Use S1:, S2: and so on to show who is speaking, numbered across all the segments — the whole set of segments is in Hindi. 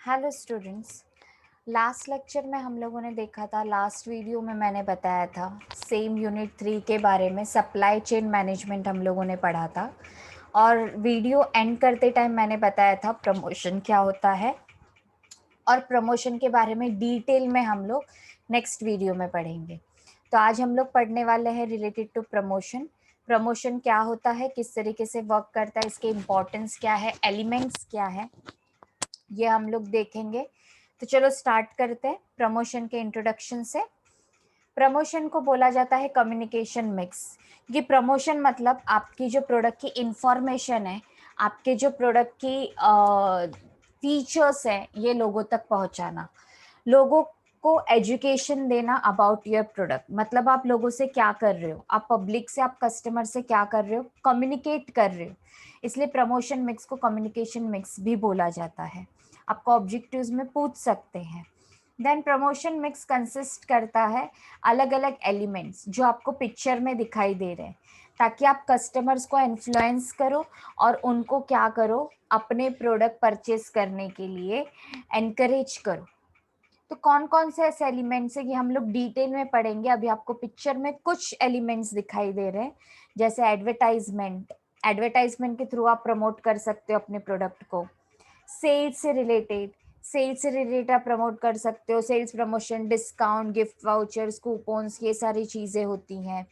S1: Hello students. लास्ट लेक्चर में हम लोगों ने देखा था, लास्ट वीडियो में मैंने बताया था सेम यूनिट 3 के बारे में, सप्लाई चेन मैनेजमेंट हम लोगों ने पढ़ा था। और वीडियो एंड करते टाइम मैंने बताया था प्रमोशन क्या होता है, और प्रमोशन के बारे में डिटेल में हम लोग नेक्स्ट वीडियो में पढ़ेंगे। तो आज हम लोग पढ़ने वाले हैं रिलेटेड टू प्रमोशन। प्रमोशन क्या होता है, किस तरीके से वर्क करता है, इसके इम्पोर्टेंस क्या है, एलिमेंट्स क्या है, ये हम लोग देखेंगे। तो चलो स्टार्ट करते हैं प्रमोशन के इंट्रोडक्शन से। प्रमोशन को बोला जाता है कम्युनिकेशन मिक्स। ये प्रमोशन मतलब आपकी जो प्रोडक्ट की इंफॉर्मेशन है, आपके जो प्रोडक्ट की फीचर्स हैं, ये लोगों तक पहुंचाना, लोगों को एजुकेशन देना अबाउट योर प्रोडक्ट। मतलब आप लोगों से क्या कर रहे हो, आप पब्लिक से, आप कस्टमर से क्या कर रहे हो, कम्युनिकेट कर रहे हो। इसलिए प्रमोशन मिक्स को कम्युनिकेशन मिक्स भी बोला जाता है। आपको ऑब्जेक्टिव्स में पूछ सकते हैं। देन प्रमोशन मिक्स कंसिस्ट करता है अलग अलग एलिमेंट्स जो आपको पिक्चर में दिखाई दे रहे हैं, ताकि आप कस्टमर्स को इन्फ्लुएंस करो और उनको क्या करो, अपने प्रोडक्ट परचेस करने के लिए एनकरेज करो। तो कौन कौन से ऐसे एलिमेंट्स है, ये हम लोग डिटेल में पढ़ेंगे। अभी आपको पिक्चर में कुछ एलिमेंट्स दिखाई दे रहे हैं, जैसे एडवर्टाइजमेंट। एडवर्टाइजमेंट के थ्रू आप प्रमोट कर सकते हो अपने प्रोडक्ट को। सेल्स से रिलेटेड आप प्रमोट कर सकते हो। Sales promotion, discount, gift vouchers, coupons, ये सारी चीज़ें होती हैं।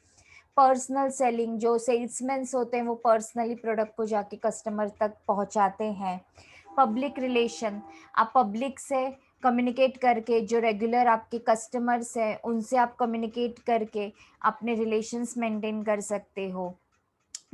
S1: पर्सनल सेलिंग, जो सेल्समैन्स होते हैं वो पर्सनली प्रोडक्ट को जाके कस्टमर तक पहुंचाते हैं। पब्लिक रिलेशन, आप पब्लिक से कम्युनिकेट करके, जो रेगुलर आपके कस्टमर्स हैं उनसे आप कम्युनिकेट करके अपने रिलेशंस मेंटेन कर सकते हो।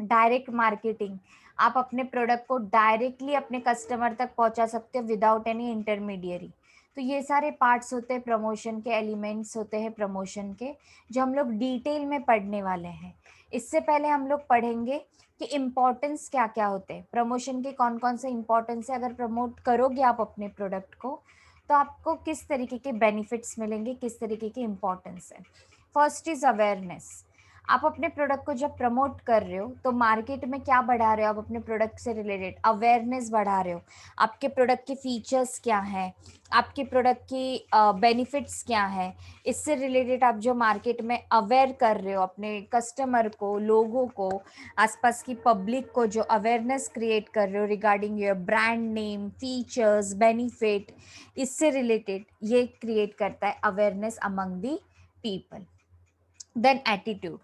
S1: डायरेक्ट मार्केटिंग, आप अपने प्रोडक्ट को डायरेक्टली अपने कस्टमर तक पहुंचा सकते हो विदाउट एनी इंटरमीडियरी। तो ये सारे पार्ट्स होते हैं प्रमोशन के, एलिमेंट्स होते हैं प्रमोशन के, जो हम लोग डिटेल में पढ़ने वाले हैं। इससे पहले हम लोग पढ़ेंगे कि इम्पोर्टेंस क्या क्या होते हैं प्रमोशन के, कौन कौन से इम्पोर्टेंस है। अगर प्रमोट करोगे आप अपने प्रोडक्ट को, तो आपको किस तरीके के बेनिफिट्स मिलेंगे, किस तरीके की इम्पोर्टेंस है। First is awareness. आप अपने प्रोडक्ट को जब प्रमोट कर रहे हो तो मार्केट में क्या बढ़ा रहे हो, आप अपने प्रोडक्ट से रिलेटेड अवेयरनेस बढ़ा रहे हो। आपके प्रोडक्ट के फीचर्स क्या हैं, आपके प्रोडक्ट की बेनिफिट्स क्या हैं, इससे रिलेटेड आप जो मार्केट में अवेयर कर रहे हो अपने कस्टमर को, लोगों को, आसपास की पब्लिक को जो अवेयरनेस क्रिएट कर रहे हो regarding your brand name, features, benefit, इससे रिलेटेड ये क्रिएट करता है awareness among the people. Then attitude,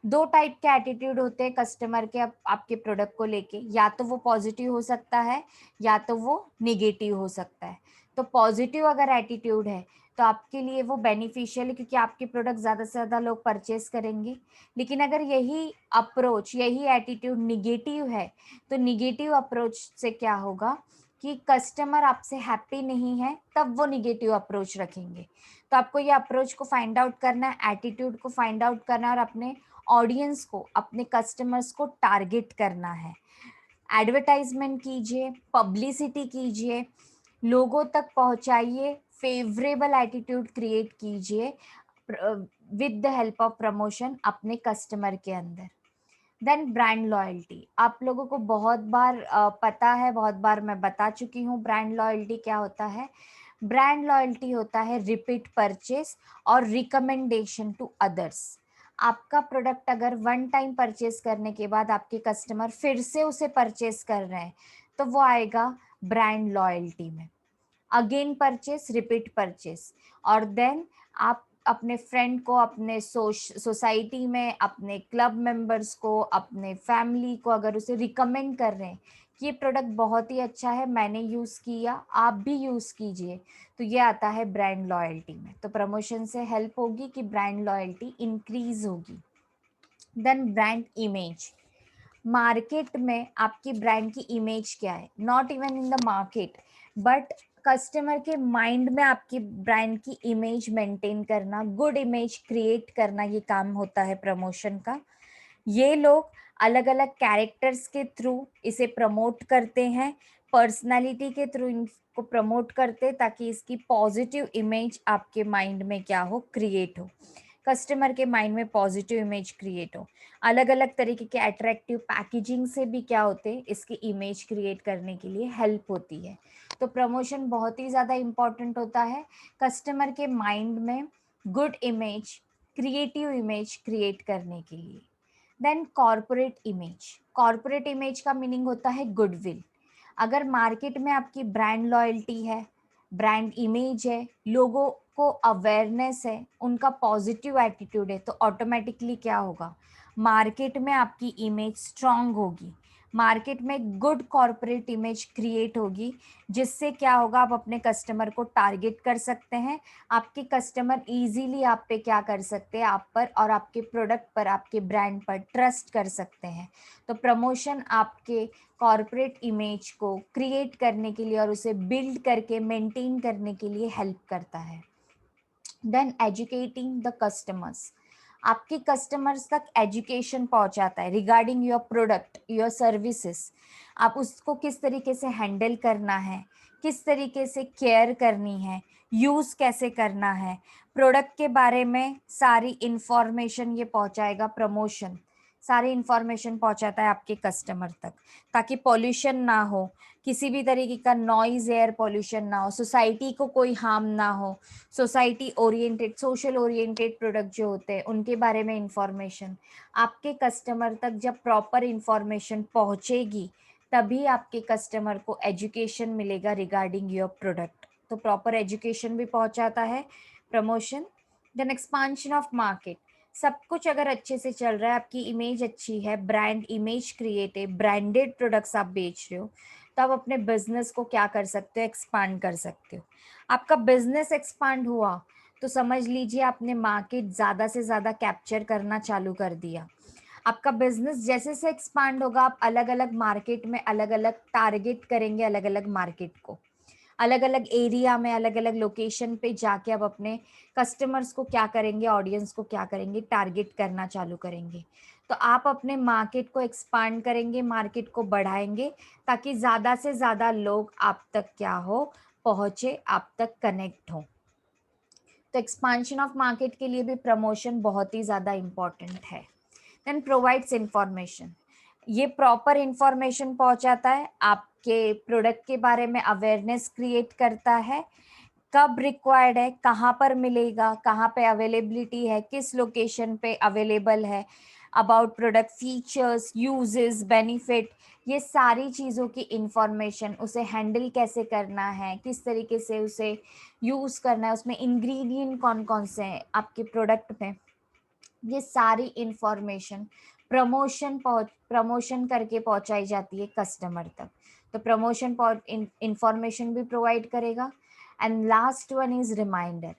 S1: दो टाइप के एटीट्यूड होते हैं कस्टमर के आपके प्रोडक्ट को लेके, या तो वो पॉजिटिव हो सकता है या तो वो निगेटिव हो सकता है। तो पॉजिटिव अगर एटीट्यूड है तो आपके लिए वो बेनिफिशियल है, क्योंकि आपके प्रोडक्ट ज़्यादा से ज़्यादा लोग परचेस करेंगे। लेकिन अगर यही अप्रोच, यही एटीट्यूड निगेटिव है, तो निगेटिव अप्रोच से क्या होगा कि कस्टमर आपसे हैप्पी नहीं है, तब वो निगेटिव अप्रोच रखेंगे। तो आपको ये अप्रोच को फाइंड आउट करना है, एटीट्यूड को फाइंड आउट करना है, और अपने ऑडियंस को, अपने कस्टमर्स को टारगेट करना है। एडवर्टाइजमेंट कीजिए, पब्लिसिटी कीजिए, लोगों तक पहुंचाइए, फेवरेबल एटीट्यूड क्रिएट कीजिए with the help of promotion अपने कस्टमर के अंदर। देन ब्रांड लॉयल्टी, आप लोगों को बहुत बार पता है, बहुत बार मैं बता चुकी हूँ ब्रांड लॉयल्टी क्या होता है। ब्रांड लॉयल्टी होता है रिपीट परचेस और रिकमेंडेशन टू अदर्स। आपका प्रोडक्ट अगर वन टाइम परचेस करने के बाद आपके कस्टमर फिर से उसे परचेस कर रहे हैं, तो वो आएगा ब्रांड लॉयल्टी में। Again purchase, repeat purchase. और देन आप अपने फ्रेंड को, अपने सोसाइटी में, अपने क्लब मेंबर्स को, अपने फैमिली को अगर उसे रिकमेंड कर रहे हैं कि ये प्रोडक्ट बहुत ही अच्छा है, मैंने यूज़ किया, आप भी यूज़ कीजिए, तो ये आता है ब्रांड लॉयल्टी में। तो प्रमोशन से हेल्प होगी कि ब्रांड लॉयल्टी इंक्रीज होगी। देन ब्रांड इमेज, मार्केट में आपकी ब्रांड की इमेज क्या है, not even in the market but customer के माइंड में आपकी ब्रांड की इमेज मेंटेन करना, गुड इमेज क्रिएट करना, ये काम होता है प्रमोशन का। ये लोग अलग अलग कैरेक्टर्स के थ्रू इसे प्रमोट करते हैं, पर्सनालिटी के थ्रू इनको प्रमोट करते हैं, ताकि इसकी पॉजिटिव इमेज आपके माइंड में क्या हो, क्रिएट हो। कस्टमर के माइंड में पॉजिटिव इमेज क्रिएट हो। अलग अलग तरीके के अट्रैक्टिव पैकेजिंग से भी क्या होते हैं, इसकी इमेज क्रिएट करने के लिए हेल्प होती है। तो प्रमोशन बहुत ही ज़्यादा इम्पॉर्टेंट होता है कस्टमर के माइंड में good image, creative image create करने के लिए। Then corporate image. Corporate image का मीनिंग होता है गुडविल। अगर मार्केट में आपकी ब्रांड लॉयल्टी है, ब्रांड इमेज है, लोगों को अवेयरनेस है, उनका पॉजिटिव एटीट्यूड है, तो ऑटोमेटिकली क्या होगा, मार्केट में आपकी इमेज स्ट्रांग होगी, मार्केट में गुड कॉर्पोरेट इमेज क्रिएट होगी, जिससे क्या होगा, आप अपने कस्टमर को टारगेट कर सकते हैं। आपके कस्टमर इजीली आप पे क्या कर सकते हैं, आप पर और आपके प्रोडक्ट पर, आपके ब्रांड पर ट्रस्ट कर सकते हैं। तो प्रमोशन आपके कॉर्पोरेट इमेज को क्रिएट करने के लिए और उसे बिल्ड करके मेंटेन करने के लिए हेल्प करता है। Then educating the customers. आपके कस्टमर्स तक एजुकेशन पहुंचाता है regarding your product, your services. आप उसको किस तरीके से हैंडल करना है, किस तरीके से केयर करनी है, यूज़ कैसे करना है, प्रोडक्ट के बारे में सारी इंफॉर्मेशन ये पहुंचाएगा। प्रमोशन सारी इंफॉर्मेशन पहुंचाता है आपके कस्टमर तक, ताकि पॉल्यूशन ना हो, किसी भी तरीके का नॉइज, एयर पॉल्यूशन ना हो, सोसाइटी को कोई हार्म ना हो। Society oriented, social oriented product जो होते हैं उनके बारे में इंफॉर्मेशन आपके कस्टमर तक जब प्रॉपर इंफॉर्मेशन पहुंचेगी, तभी आपके कस्टमर को एजुकेशन मिलेगा रिगार्डिंग योर प्रोडक्ट। तो प्रॉपर एजुकेशन भी पहुंचाता है promotion. Then expansion of market. सब कुछ अगर अच्छे से चल रहा है, आपकी इमेज अच्छी है, ब्रांड इमेज क्रिएट है, ब्रांडेड प्रोडक्ट्स आप बेच रहे हो, तो आप अपने बिजनेस को क्या कर सकते हो, एक्सपांड कर सकते हो। आपका बिजनेस एक्सपांड हुआ तो समझ लीजिए आपने मार्केट ज़्यादा से ज़्यादा कैप्चर करना चालू कर दिया। आपका बिजनेस जैसे से एक्सपांड होगा, आप अलग अलग मार्केट में अलग अलग टारगेट करेंगे, अलग अलग मार्केट को, अलग अलग एरिया में, अलग अलग लोकेशन पे जाके अब अपने कस्टमर्स को क्या करेंगे, ऑडियंस को क्या करेंगे, टारगेट करना चालू करेंगे। तो आप अपने मार्केट को एक्सपांड करेंगे, मार्केट को बढ़ाएंगे, ताकि ज़्यादा से ज़्यादा लोग आप तक क्या हो, पहुँचे, आप तक कनेक्ट हो। तो एक्सपांशन ऑफ मार्केट के लिए भी प्रमोशन बहुत ही ज़्यादा इम्पॉर्टेंट है। Then provides information. ये प्रॉपर इंफॉर्मेशन पहुंचाता है, आपके प्रोडक्ट के बारे में अवेयरनेस क्रिएट करता है, कब रिक्वायर्ड है, कहाँ पर मिलेगा, कहाँ पे अवेलेबिलिटी है, किस लोकेशन पे अवेलेबल है, about product features, uses, benefit, ये सारी चीज़ों की इंफॉर्मेशन, उसे हैंडल कैसे करना है, किस तरीके से उसे यूज़ करना है, उसमें इंग्रेडिएंट कौन कौन से हैं आपके प्रोडक्ट में, ये सारी इंफॉर्मेशन प्रमोशन करके पहुंचाई जाती है कस्टमर तक। तो प्रमोशन इंफॉर्मेशन भी प्रोवाइड करेगा। And last one is reminder.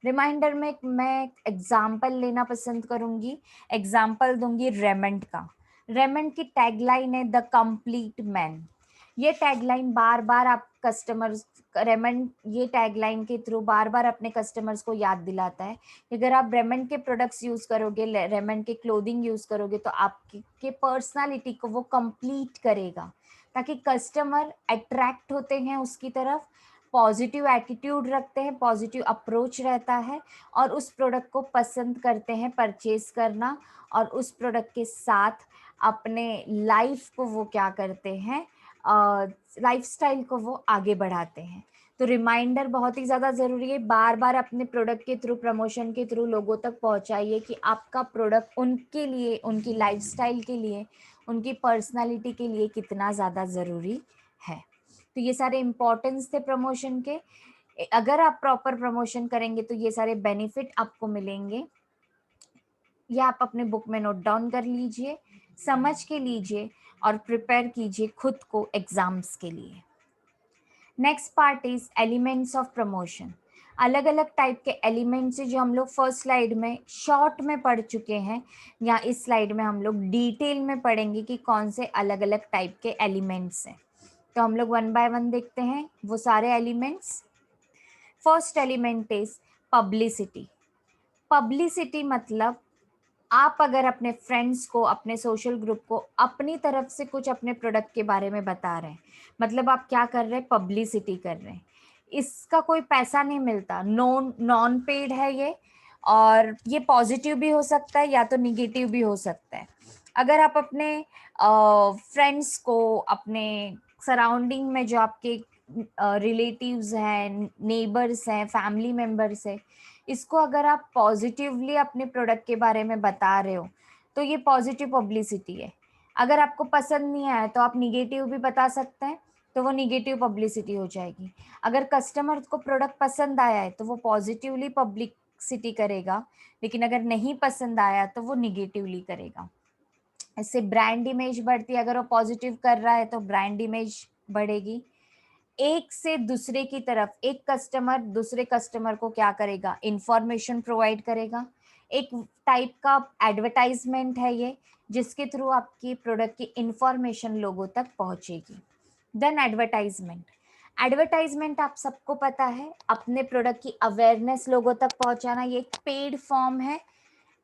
S1: Reminder में मैं एग्जाम्पल लेना पसंद करूंगी, एग्जाम्पल दूंगी रेमंड का। रेमंड की टैगलाइन है द कंप्लीट मैन। ये टैगलाइन बार बार आप कस्टमर्स, रेमंड ये टैगलाइन के थ्रू बार बार अपने कस्टमर्स को याद दिलाता है कि अगर आप रेमंड के प्रोडक्ट्स यूज़ करोगे, रेमंड के क्लोथिंग यूज़ करोगे, तो आपके पर्सनालिटी को वो कंप्लीट करेगा, ताकि कस्टमर अट्रैक्ट होते हैं उसकी तरफ, पॉजिटिव एटीट्यूड रखते हैं, पॉजिटिव अप्रोच रहता है और उस प्रोडक्ट को पसंद करते हैं परचेज करना, और उस प्रोडक्ट के साथ अपने लाइफ को वो क्या करते हैं, लाइफस्टाइल को वो आगे बढ़ाते हैं। तो रिमाइंडर बहुत ही ज़्यादा ज़रूरी है। बार बार अपने प्रोडक्ट के थ्रू, प्रमोशन के थ्रू लोगों तक पहुंचाइए कि आपका प्रोडक्ट उनके लिए, उनकी लाइफस्टाइल के लिए, उनकी पर्सनालिटी के लिए कितना ज़्यादा ज़रूरी है। तो ये सारे इम्पोर्टेंस थे प्रमोशन के। अगर आप प्रॉपर प्रमोशन करेंगे तो ये सारे बेनिफिट आपको मिलेंगे। ये आप अपने बुक में नोट डाउन कर लीजिए, समझ के लीजिए और प्रिपेयर कीजिए खुद को एग्जाम्स के लिए। Next part is elements of promotion. अलग अलग टाइप के एलिमेंट्स जो हम लोग फर्स्ट स्लाइड में शॉर्ट में पढ़ चुके हैं, या इस स्लाइड में हम लोग डिटेल में पढ़ेंगे कि कौन से अलग अलग टाइप के एलिमेंट्स हैं। तो हम लोग वन बाय वन देखते हैं वो सारे elements. First element is publicity. Publicity मतलब आप अगर अपने फ्रेंड्स को, अपने सोशल ग्रुप को अपनी तरफ से कुछ अपने प्रोडक्ट के बारे में बता रहे हैं, मतलब आप क्या कर रहे हैं, पब्लिसिटी कर रहे हैं। इसका कोई पैसा नहीं मिलता, नॉन पेड है ये, और ये पॉजिटिव भी हो सकता है या तो निगेटिव भी हो सकता है। अगर आप अपने फ्रेंड्स को, अपने सराउंडिंग में जो आपके रिलेटिव्स हैं, नेबर्स हैं, फैमिली मेम्बर्स हैं, इसको अगर आप पॉजिटिवली अपने प्रोडक्ट के बारे में बता रहे हो तो ये पॉजिटिव पब्लिसिटी है। अगर आपको पसंद नहीं आया तो आप निगेटिव भी बता सकते हैं, तो वो निगेटिव पब्लिसिटी हो जाएगी। अगर कस्टमर को प्रोडक्ट पसंद आया है तो वो पॉजिटिवली पब्लिसिटी करेगा, लेकिन अगर नहीं पसंद आया तो वो निगेटिवली करेगा। इससे ब्रांड इमेज बढ़ती है। अगर वो पॉजिटिव कर रहा है तो ब्रांड इमेज बढ़ेगी। एक से दूसरे की तरफ एक कस्टमर दूसरे कस्टमर को क्या करेगा, इंफॉर्मेशन प्रोवाइड करेगा। एक टाइप का एडवर्टाइजमेंट है ये, जिसके थ्रू आपकी प्रोडक्ट की इंफॉर्मेशन लोगों तक पहुंचेगी। Then advertisement. एडवर्टाइजमेंट आप सबको पता है, अपने प्रोडक्ट की अवेयरनेस लोगों तक पहुंचाना। ये एक पेड फॉर्म है।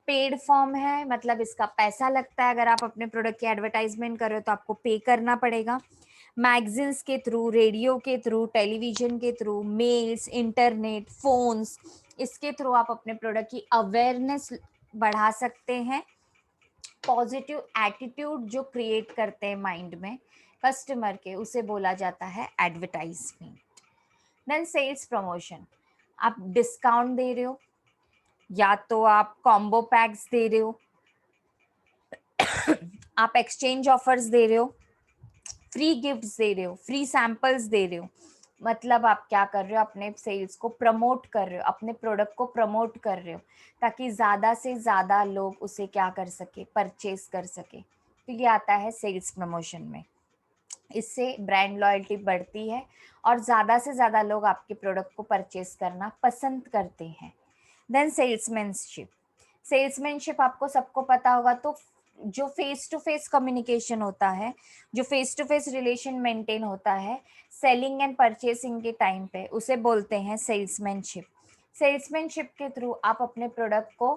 S1: पेड फॉर्म है मतलब इसका पैसा लगता है। अगर आप अपने प्रोडक्ट की एडवर्टाइजमेंट कर रहे हो तो आपको पे करना पड़ेगा। मैगजीन्स के थ्रू, रेडियो के थ्रू, टेलीविजन के थ्रू, मेल्स, इंटरनेट, फोन्स, इसके थ्रू आप अपने प्रोडक्ट की अवेयरनेस बढ़ा सकते हैं। पॉजिटिव एटीट्यूड जो क्रिएट करते हैं माइंड में कस्टमर के, उसे बोला जाता है एडवर्टाइजमेंट। Then sales promotion. आप डिस्काउंट दे रहे हो या तो आप कॉम्बो पैक्स दे रहे हो, आप एक्सचेंज ऑफर्स दे रहे हो, फ्री गिफ्ट्स दे रहे हो, फ्री सैंपल्स दे रहे हो। मतलब आप क्या कर रहे हो, अपने सेल्स को प्रमोट कर रहे हो, अपने प्रोडक्ट को प्रमोट कर रहे हो, ताकि ज़्यादा से ज़्यादा लोग उसे क्या कर सके, परचेज कर सके। तो ये आता है सेल्स प्रमोशन में। इससे ब्रांड लॉयल्टी बढ़ती है और ज़्यादा से ज़्यादा लोग आपके प्रोडक्ट को परचेज करना पसंद करते हैं। Then salesmanship. सेल्समैनशिप आपको सबको पता होगा, तो जो फेस टू फेस कम्युनिकेशन होता है, जो face to face relation maintain होता है सेलिंग एंड परचेसिंग के टाइम पे, उसे बोलते हैं सेल्समैनशिप। सेल्समैनशिप के थ्रू आप अपने प्रोडक्ट को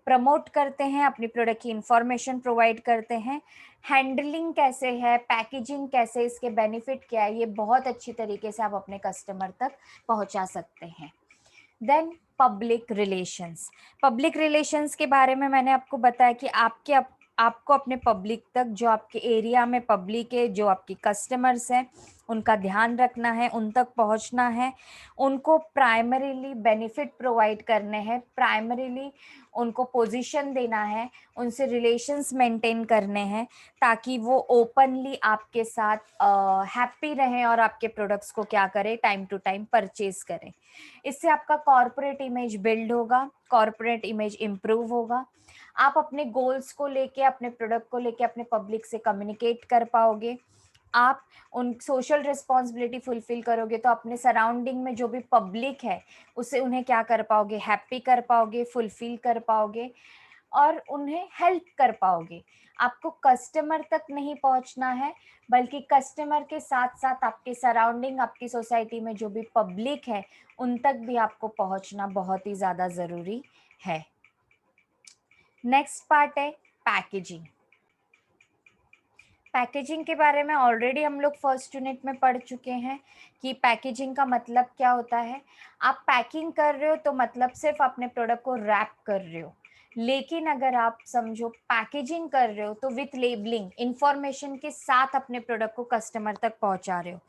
S1: प्रमोट करते हैं, अपनी प्रोडक्ट की इंफॉर्मेशन प्रोवाइड करते हैं। हैंडलिंग कैसे है, पैकेजिंग कैसे, इसके बेनिफिट क्या है, ये बहुत अच्छी तरीके से आप अपने कस्टमर तक पहुंचा सकते हैं। Then public relations. Public relations के बारे में मैंने आपको बताया कि आपको अपने पब्लिक तक, जो आपके एरिया में पब्लिक है, जो आपके कस्टमर्स हैं, उनका ध्यान रखना है, उन तक पहुंचना है, उनको प्राइमरीली बेनिफिट प्रोवाइड करने हैं, प्राइमरीली उनको पोजीशन देना है, उनसे रिलेशंस मेंटेन करने हैं, ताकि वो ओपनली आपके साथ हैप्पी रहें और आपके प्रोडक्ट्स को क्या करें, टाइम टू टाइम परचेज करें। इससे आपका कॉर्पोरेट इमेज बिल्ड होगा, कॉर्पोरेट इमेज इम्प्रूव होगा। आप अपने गोल्स को लेके, अपने प्रोडक्ट को लेके अपने पब्लिक से कम्युनिकेट कर पाओगे। आप उन सोशल रिस्पॉन्सिबिलिटी फुलफिल करोगे तो अपने सराउंडिंग में जो भी पब्लिक है उसे उन्हें क्या कर पाओगे, हैप्पी कर पाओगे, फुलफिल कर पाओगे और उन्हें हेल्प कर पाओगे। आपको कस्टमर तक नहीं पहुंचना है, बल्कि कस्टमर के साथ साथ आपके सराउंडिंग, आपकी सोसाइटी में जो भी पब्लिक है उन तक भी आपको पहुंचना बहुत ही ज़्यादा ज़रूरी है। नेक्स्ट पार्ट है पैकेजिंग। पैकेजिंग के बारे में ऑलरेडी हम लोग फर्स्ट यूनिट में पढ़ चुके हैं कि पैकेजिंग का मतलब क्या होता है। आप पैकिंग कर रहे हो तो मतलब सिर्फ अपने प्रोडक्ट को रैप कर रहे हो, लेकिन अगर आप समझो पैकेजिंग कर रहे हो तो विथ लेबलिंग, इंफॉर्मेशन के साथ अपने प्रोडक्ट को कस्टमर तक पहुंचा रहे हो।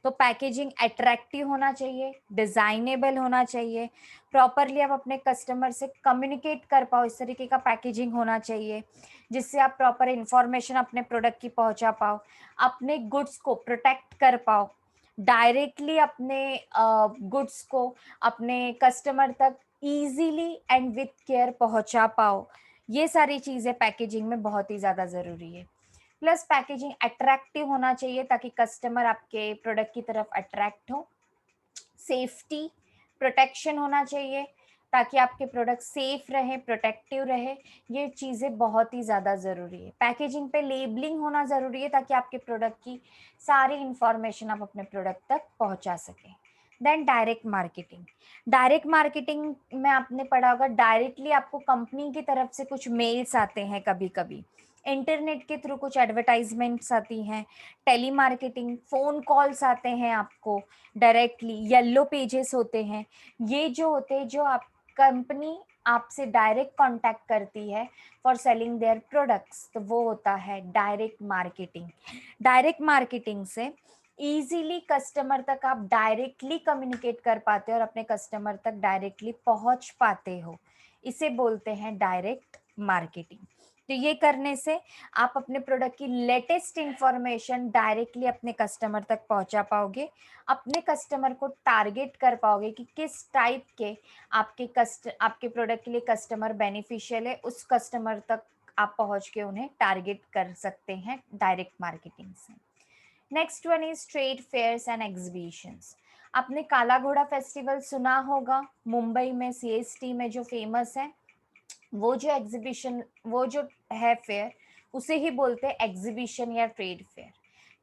S1: तो पैकेजिंग अट्रैक्टिव होना चाहिए, डिज़ाइनेबल होना चाहिए, प्रॉपरली आप अपने कस्टमर से कम्युनिकेट कर पाओ, इस तरीके का पैकेजिंग होना चाहिए जिससे आप प्रॉपर इंफॉर्मेशन अपने प्रोडक्ट की पहुंचा पाओ, अपने गुड्स को प्रोटेक्ट कर पाओ, डायरेक्टली अपने गुड्स को अपने कस्टमर तक इजीली एंड विथ केयर पहुंचा पाओ। ये सारी चीज़ें पैकेजिंग में बहुत ही ज़्यादा ज़रूरी है। प्लस पैकेजिंग अट्रैक्टिव होना चाहिए ताकि कस्टमर आपके प्रोडक्ट की तरफ अट्रैक्ट हो। सेफ्टी, प्रोटेक्शन होना चाहिए ताकि आपके प्रोडक्ट सेफ रहे, प्रोटेक्टिव रहे। ये चीज़ें बहुत ही ज़्यादा ज़रूरी है। पैकेजिंग पे लेबलिंग होना ज़रूरी है ताकि आपके प्रोडक्ट की सारी इंफॉर्मेशन आप अपने प्रोडक्ट तक पहुंचा सकें। Then direct marketing. Direct marketing में आपने पढ़ा होगा, डायरेक्टली आपको कंपनी की तरफ से कुछ मेल्स आते हैं, कभी कभी इंटरनेट के थ्रू कुछ एडवर्टाइजमेंट्स आती हैं, टेली मार्केटिंग, फ़ोन कॉल्स आते हैं आपको डायरेक्टली, येलो पेजेस होते हैं। ये जो होते हैं, जो आप कंपनी आपसे डायरेक्ट कांटेक्ट करती है फॉर सेलिंग देयर प्रोडक्ट्स, तो वो होता है डायरेक्ट मार्केटिंग। डायरेक्ट मार्केटिंग से इजीली कस्टमर तक आप डायरेक्टली कम्युनिकेट कर पाते हो और अपने कस्टमर तक डायरेक्टली पहुंच पाते हो, इसे बोलते हैं डायरेक्ट मार्केटिंग। तो ये करने से आप अपने प्रोडक्ट की लेटेस्ट इंफॉर्मेशन डायरेक्टली अपने कस्टमर तक पहुंचा पाओगे, अपने कस्टमर को टारगेट कर पाओगे कि किस टाइप के आपके प्रोडक्ट के लिए कस्टमर बेनिफिशियल है, उस कस्टमर तक आप पहुंच के उन्हें टारगेट कर सकते हैं डायरेक्ट मार्केटिंग से। Next one is trade fairs and exhibitions. आपने काला घोड़ा फेस्टिवल सुना होगा, मुंबई में सीएसटी में जो फेमस है। वो जो एग्जीबिशन, वो जो है फेयर, उसे ही बोलते हैं एग्जीबिशन या ट्रेड फेयर।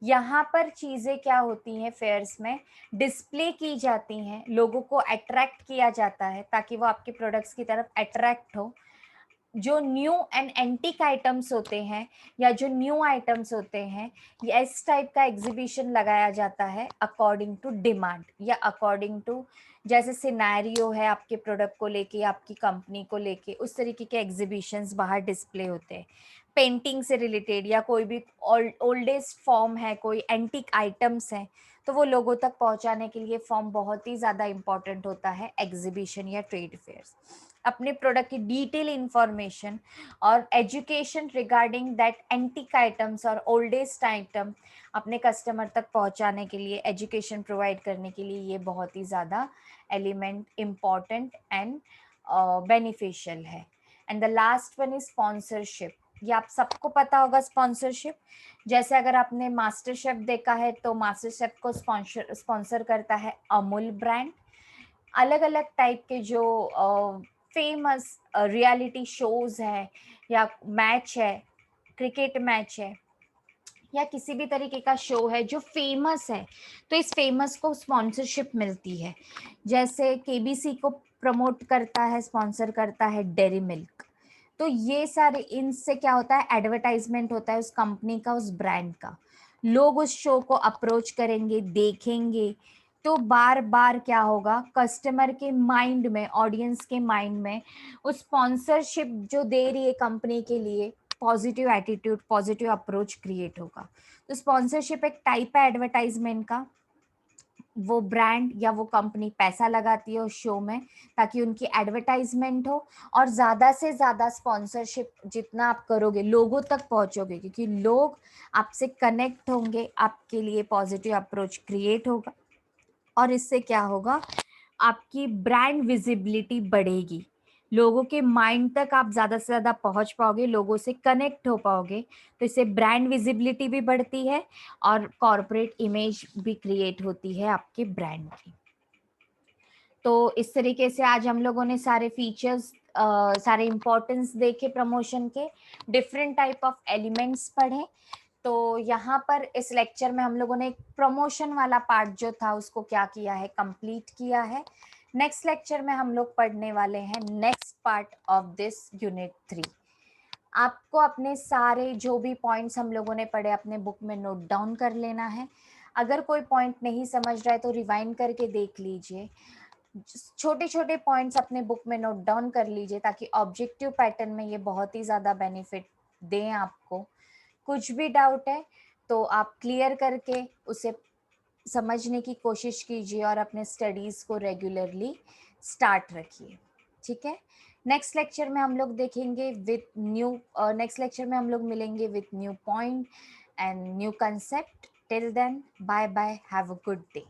S1: यहाँ पर चीज़ें क्या होती हैं, फेयर्स में डिस्प्ले की जाती हैं, लोगों को अट्रैक्ट किया जाता है ताकि वो आपके प्रोडक्ट्स की तरफ अट्रैक्ट हो। जो न्यू एंड एंटीक आइटम्स होते हैं या जो न्यू आइटम्स होते हैं, ये इस टाइप का एग्जीबिशन लगाया जाता है अकॉर्डिंग टू डिमांड या अकॉर्डिंग टू जैसे सिनेरियो है आपके प्रोडक्ट को लेके, आपकी कंपनी को लेके, उस तरीके के एग्जीबिशंस बाहर डिस्प्ले होते हैं। पेंटिंग से रिलेटेड या कोई भी ओल्डेस्ट फॉर्म है, कोई एंटीक आइटम्स हैं, तो वो लोगों तक पहुंचाने के लिए फॉर्म बहुत ही ज़्यादा इंपॉर्टेंट होता है एग्जीबिशन या ट्रेड फेयर्स। अपने प्रोडक्ट की डिटेल इंफॉर्मेशन और education regarding that antique items और ओल्डेस्ट आइटम अपने कस्टमर तक पहुंचाने के लिए, एजुकेशन प्रोवाइड करने के लिए ये बहुत ही ज़्यादा एलिमेंट इम्पॉर्टेंट एंड बेनिफिशियल है। And the last one is sponsorship. ये आप सबको पता होगा स्पॉन्सरशिप। जैसे अगर आपने मास्टर शेफ देखा है तो मास्टर शेफ को स्पॉन्सर करता है अमूल ब्रांड। अलग अलग टाइप के जो फेमस रियलिटी शोज है या मैच है, क्रिकेट मैच है या किसी भी तरीके का शो है जो फेमस है, तो इस फेमस को स्पॉन्सरशिप मिलती है। जैसे केबीसी को प्रमोट करता है, स्पॉन्सर करता है डेयरी मिल्क। तो ये सारे, इनसे क्या होता है, एडवर्टाइजमेंट होता है उस कंपनी का, उस ब्रांड का। लोग उस शो को अप्रोच करेंगे, देखेंगे, तो बार बार क्या होगा, कस्टमर के माइंड में, ऑडियंस के माइंड में उस स्पॉन्सरशिप जो दे रही है कंपनी के लिए, positive attitude, positive approach create होगा। तो स्पॉन्सरशिप एक टाइप है एडवर्टाइजमेंट का। वो ब्रांड या वो कंपनी पैसा लगाती है उस शो में ताकि उनकी एडवर्टाइजमेंट हो, और ज़्यादा से ज़्यादा स्पॉन्सरशिप जितना आप करोगे लोगों तक पहुंचोगे, क्योंकि लोग आपसे कनेक्ट होंगे, आपके लिए पॉजिटिव अप्रोच क्रिएट होगा, और इससे क्या होगा, आपकी ब्रांड विजिबिलिटी बढ़ेगी, लोगों के माइंड तक आप ज़्यादा से ज़्यादा पहुंच पाओगे, लोगों से कनेक्ट हो पाओगे। तो इससे ब्रांड विजिबिलिटी भी बढ़ती है और कॉर्पोरेट इमेज भी क्रिएट होती है आपके ब्रांड की। तो इस तरीके से आज हम लोगों ने सारे फीचर्स, सारे इम्पोर्टेंस देखे प्रमोशन के, डिफरेंट टाइप ऑफ एलिमेंट्स पढ़े। तो यहाँ पर इस लेक्चर में हम लोगों ने एक प्रमोशन वाला पार्ट जो था उसको क्या किया है, कंप्लीट किया है। नेक्स्ट लेक्चर में हम लोग पढ़ने वाले हैं next part of this unit 3। आपको अपने सारे जो भी पॉइंट्स हम लोगों ने पढ़े अपने बुक में नोट डाउन कर लेना है। अगर कोई पॉइंट नहीं समझ रहा है तो रिवाइंड करके देख लीजिए, छोटे छोटे पॉइंट्स अपने बुक में नोट डाउन कर लीजिए ताकि ऑब्जेक्टिव पैटर्न में ये बहुत ही ज़्यादा बेनिफिट दें आपको। कुछ भी डाउट है तो आप क्लियर करके उसे समझने की कोशिश कीजिए और अपने स्टडीज़ को रेगुलरली स्टार्ट रखिए, ठीक है। नेक्स्ट लेक्चर में हम लोग देखेंगे विद न्यू, नेक्स्ट लेक्चर में हम लोग मिलेंगे with new point and new concept. Till then, bye bye, have a good day.